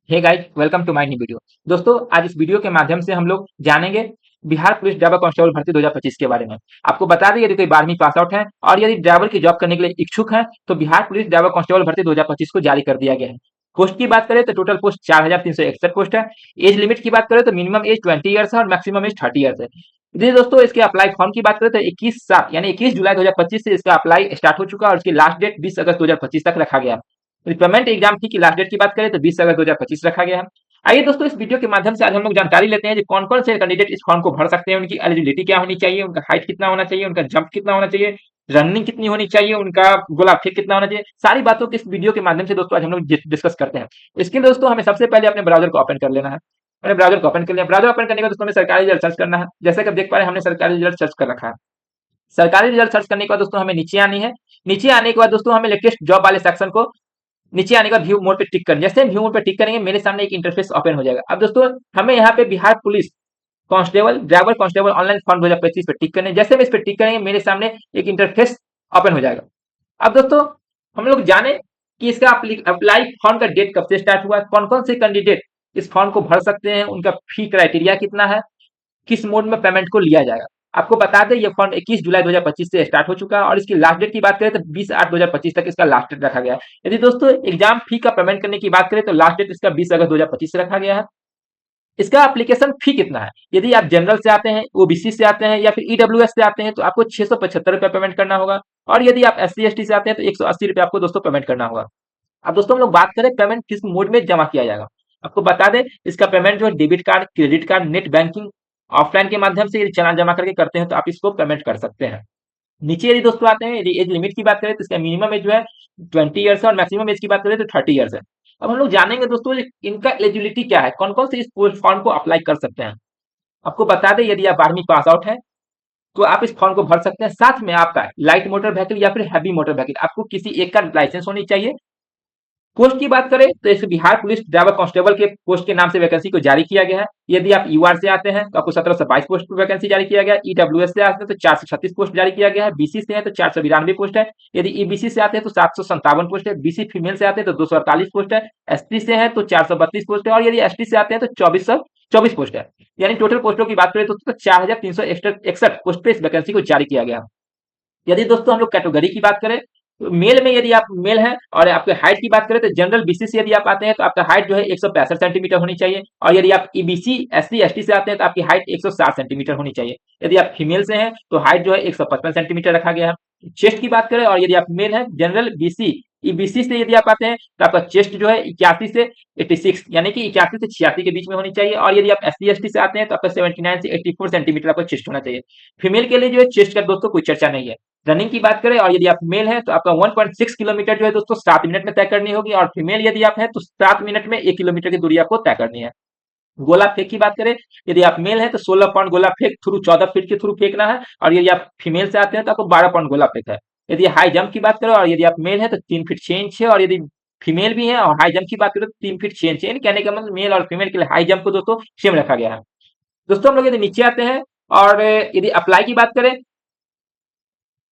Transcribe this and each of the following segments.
Hey guys, welcome to my new video. दोस्तों, आज इस वीडियो के माध्यम से हम लोग जानेंगे बिहार पुलिस ड्राइवर कांस्टेबल भर्ती 2025 के बारे में। आपको बता दें, यदि कोई 12वीं पास आउट है और यदि ड्राइवर की जॉब करने के लिए इच्छुक है तो बिहार पुलिस ड्राइवर कांस्टेबल भर्ती 2025 को जारी कर दिया गया है। पोस्ट की बात करें तो टोटल पोस्ट 4361 पोस्ट है। एज लिमिट की बात करें तो मिनिमम एज 20 ईयर्स है और मैक्सिमम एज 30 ईयर्स है। जी दोस्तों, इसके अप्लाई फॉर्म की बात करें तो 21/7 यानी 21 जुलाई 2025 से इसका अप्लाई स्टार्ट हो चुका है और इसकी लास्ट डेट 20 अगस्त 2025 तक रखा गया है। पेमेंट एग्जाम फी की लास्ट डेट की बात करें तो 20 अगस्त 2025 रखा गया है। आइए दोस्तों, इस वीडियो के माध्यम से आज हम लोग जानकारी लेते हैं कि कौन कौन से कैंडिडेट इस फॉर्म को भर सकते हैं, उनकी एलिजिबिलिटी क्या होनी चाहिए, उनका हाइट कितना होना चाहिए, उनका जंप कितना होना चाहिए, रनिंग कितनी होनी चाहिए, उनका गोला फेंक कितना होना चाहिए। सारी बातों को इस वीडियो के माध्यम से दोस्तों आज हम लोग डिस्कस करते हैं। इसके लिए दोस्तों हमें सबसे पहले अपने ब्राउजर को ओपन कर लेना है। मैंने ब्राउजर को ओपन कर लिया। ब्राउजर ओपन करने के बाद दोस्तों हमें सरकारी रिजल्ट सर्च करना है। जैसे कि आप देख पा रहे हैं, हमने सरकारी रिजल्ट सर्च कर रखा है। सरकारी रिजल्ट सर्च करने के बाद दोस्तों हमें नीचे आनी है। नीचे आने के बाद दोस्तों हमें लेटेस्ट जॉब वाले सेक्शन को नीचे आने के बाद व्यू मोड पे टिक करें। जैसे हम व्यू मोड पे टिक करेंगे, मेरे सामने एक इंटरफेस ओपन हो जाएगा। अब दोस्तों हमें यहाँ पे Bihar police constable driver constable online form 2025 पे टिक करने। जैसे हम इस पे टिक करेंगे, मेरे सामने एक इंटरफेस ओपन हो जाएगा। अब दोस्तों हम लोग जाने कि इसका अप्लाई फॉर्म का डेट कब से स्टार्ट हुआ है, कौन कौन से कैंडिडेट इस फॉर्म को भर सकते हैं, उनका फी क्राइटेरिया कितना है, किस मोड में पेमेंट को लिया जाएगा। आपको बता दें, ये फॉर्म 21 जुलाई 2025 से स्टार्ट हो चुका है और इसकी लास्ट डेट की बात करें तो 20/8/2025 तक इसका लास्ट डेट रखा गया है। यदि दोस्तों एग्जाम फी का पेमेंट करने की बात करें तो लास्ट डेट इसका 20 अगस्त 2025 से रखा गया है। इसका एप्लीकेशन फी कितना है, यदि आप जनरल से आते हैं, ओबीसी से आते हैं या फिर ईडब्ल्यूएस से आते हैं तो आपको 675 रुपये पेमेंट करना होगा और यदि आप SC/ST से आते हैं तो 180 रुपये आपको दोस्तों पेमेंट करना होगा। अब दोस्तों हम लोग बात करें पेमेंट किस मोड में जमा किया जाएगा। आपको बता दें, इसका पेमेंट जो है debit card, credit card, net banking, offline के माध्यम से यदि चालान जमा करके करते हैं तो आप इसको पेमेंट कर सकते हैं। नीचे यदि दोस्तों आते हैं, यदि एज लिमिट की बात करें तो इसका मिनिमम एज जो है 20 ईयर्स है और मैक्सिमम एज की बात करें तो 30 ईयर्स है। अब हम लोग जानेंगे दोस्तों इनका एलिजिबिलिटी क्या है, कौन कौन से इस फॉर्म को अप्लाई कर सकते हैं। आपको बता दें, यदि आप 12वीं पास आउट है तो आप इस फॉर्म को भर सकते हैं। साथ में आपका लाइट मोटर व्हीकल या फिर हैवी मोटर व्हीकल, आपको किसी एक का लाइसेंस होनी चाहिए। पोस्ट की बात करें तो इस बिहार पुलिस ड्राइवर कांस्टेबल के पोस्ट के नाम से वैकेंसी को जारी किया गया है। यदि आप यूआर से आते हैं तो आपको 1722 पोस्ट पर वैकेंसी जारी किया गया है। ईडब्ल्यूएस से आते हैं तो 436 पोस्ट जारी किया गया है। बीसी से है तो 492 पोस्ट है। यदि ईबीसी से आते हैं तो 757 पोस्ट है। बीसी फीमेल से आते हैं तो 248 पोस्ट है। एसटी से है तो 432 पोस्ट है और यदि एसटी से आते हैं तो 2424 पोस्ट है। यानी टोटल पोस्टों की बात करें तो 4361 पोस्ट पे इस वैकेंसी को जारी किया गया। यदि दोस्तों हम लोग कैटेगरी की बात करें तो मेल में यदि आप मेल हैं और आपके हाइट की बात करें तो जनरल बीसी से यदि आप आते हैं तो आपका हाइट जो है 165 सेंटीमीटर होनी चाहिए और यदि आप ईबीसी एससी एसटी से आते हैं तो आपकी हाइट 160 सेंटीमीटर होनी चाहिए। यदि आप फीमेल से हैं तो हाइट जो है 155 सेंटीमीटर रखा गया है। चेस्ट की बात करें और यदि आप मेल हैं जनरल बीसी ईबीसी से यदि आप आते हैं तो आपका चेस्ट जो है 81 से 86 यानी कि 81 से 86 के बीच में होनी चाहिए और यदि आप एससी एसटी से आते हैं तो आपका 79 से 84 सेंटीमीटर आपका चेस्ट होना चाहिए। फीमेल के लिए जो है चेस्ट का दोस्तों कोई चर्चा नहीं है। रनिंग की बात करें और यदि आप मेल हैं तो आपका 1.6 किलोमीटर जो है दोस्तों 7 मिनट में तय करनी होगी और फीमेल यदि आप हैं तो 7 मिनट में 1 किलोमीटर की दूरी आपको तय करनी है। गोला फेंक की बात करें, यदि आप मेल हैं तो 16 पाउंड गोला फेंक थ्रू 14 फीट के थ्रू फेंकना है और यदि आप फीमेल से आते हैं तो आपको 12 पाउंड गोला फेंक है। यदि हाई जंप की बात करें और यदि आप मेल हैं तो 3 फीट 6 इंच है और यदि फीमेल भी है और हाई जंप की बात करें तो 3 फीट 6 इंच है। कहने का मतलब मेल और फीमेल के लिए हाई जंप को दोस्तों सेम रखा गया है। दोस्तों हम लोग यदि नीचे आते हैं और यदि अप्लाई की बात करें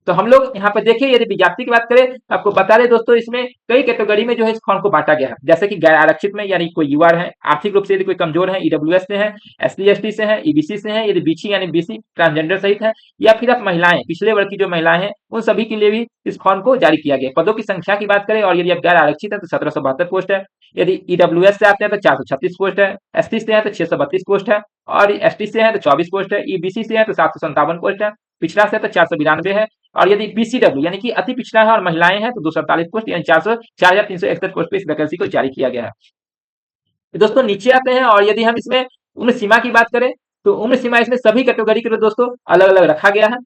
तो हम लोग यहाँ पे देखिए, यदि विज्ञप्ति की बात करें तो आपको बता रहे दोस्तों इसमें कई कैटेगरी में जो है इस फॉर्म को बांटा गया है। जैसे कि गैर आरक्षित में यानी कोई यूआर है, आर्थिक रूप से यदि कोई कमजोर है, ईडब्ल्यूएस से है, एससी एसटी से है, ईबीसी से है, यदि बीसी यानी बीसी ट्रांसजेंडर सहित है या फिर आप महिलाएं, पिछले वर्ग की जो महिलाएं हैं उन सभी के लिए भी इस फॉर्म को जारी किया गया। पदों की संख्या की बात करें और यदि आप गैर आरक्षित है तो 1772 पोस्ट है। यदि ईडब्ल्यूएस से आते हैं तो 436 पोस्ट है। एसटी से है तो 632 पोस्ट है और एसटी से है तो 24 पोस्ट है। ईबीसी से है तो 757 पोस्ट है। पिछड़ा से तो 492 है और यदि बीसीडब्ल्यू यानी कि अति पिछड़ा है और महिलाएं हैं तो 248 पोस्ट यानी 4361 पोस्ट पे इस वैकेंसी को जारी किया गया है। तो दोस्तों नीचे आते हैं और यदि हम इसमें उम्र सीमा की बात करें तो उम्र सीमा इसमें सभी कैटेगरी के लिए दोस्तों अलग अलग रखा गया है।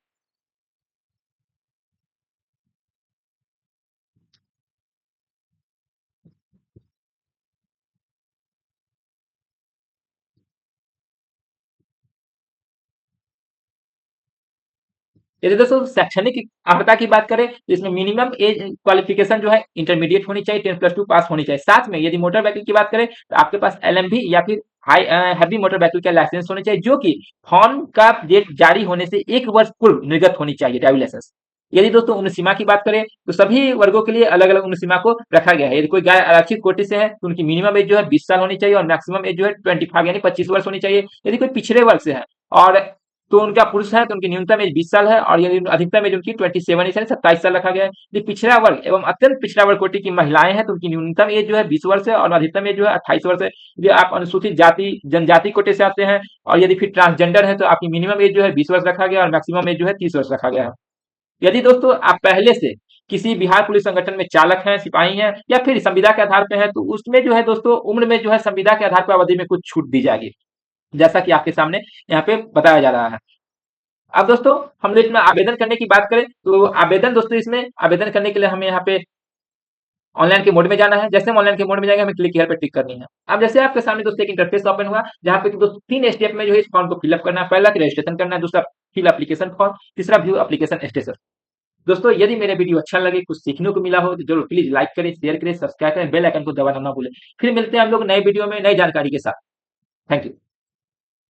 यदि दोस्तों शैक्षणिक अर्हता की बात करें तो इसमें मिनिमम एज क्वालिफिकेशन जो है इंटरमीडिएट होनी चाहिए, 10+2 पास होनी चाहिए। साथ में यदि मोटर व्हीकल की बात करें तो आपके पास एलएमवी या फिर हाई हैवी मोटर व्हीकल का लाइसेंस होना चाहिए जो कि फॉर्म का डेट जारी होने से 1 वर्ष पूर्व निर्गत होनी चाहिए ड्राइविंग लाइसेंस। यदि दोस्तों उम्र सीमा की बात करें तो सभी वर्गों के लिए अलग अलग उम्र सीमा को रखा गया है। यदि कोई गाय आरक्षित कोटि से है तो उनकी मिनिमम एज जो है 20 साल होनी चाहिए और मैक्सिमम एज जो है 25 यानी 25 वर्ष होनी चाहिए। यदि कोई पिछड़े वर्ग से है और तो उनका पुरुष है तो उनकी न्यूनतम एज 20 साल है और यदि अधिकतम एज उनकी 27 यानी 27 साल रखा गया है। यदि पिछड़ा वर्ग एवं अत्यंत पिछड़ा वर्ग कोटि की महिलाएं हैं तो उनकी न्यूनतम एज जो है 20 वर्ष है और अधिकतम एज जो है 28 वर्ष है। यदि आप अनुसूचित जाति जनजाति कोटे से आते हैं और यदि फिर ट्रांसजेंडर है तो आपकी मिनिमम एज जो है 20 वर्ष रखा गया और मैक्सिमम एज जो है 30 वर्ष रखा गया है। यदि दोस्तों आप पहले से किसी बिहार पुलिस संगठन में चालक हैं, सिपाही हैं या फिर संविदा के आधार पे हैं तो उसमें जो है दोस्तों उम्र में जो है संविदा के आधार पर अवधि में कुछ छूट दी जाएगी, जैसा कि आपके सामने यहाँ पे बताया जा रहा है। अब दोस्तों हम लोग इसमें आवेदन करने की बात करें तो आवेदन दोस्तों इसमें आवेदन करने के लिए हमें यहाँ पे ऑनलाइन के मोड में जाना है। जैसे हम ऑनलाइन के मोड में जाएंगे हमें क्लिक हियर पे टिक करनी है। अब जैसे आपके सामने दोस्तों एक इंटरफेस ओपन हुआ जहाँ पे दोस्तों 3 स्टेप में जो है इस फॉर्म को फिलअप करना है। पहला रजिस्ट्रेशन करना है, दूसरा फिल एप्लीकेशन फॉर्म, तीसरा व्यू एप्लीकेशन स्टेटस। दोस्तों यदि मेरे वीडियो अच्छा लगे, कुछ सीखने को मिला हो तो जरूर प्लीज लाइक करें, शेयर करें, सब्सक्राइब करें, बेल आइकन को दबाना ना भूलें। फिर मिलते हैं हम लोग नए वीडियो में नई जानकारी के साथ। Thank you.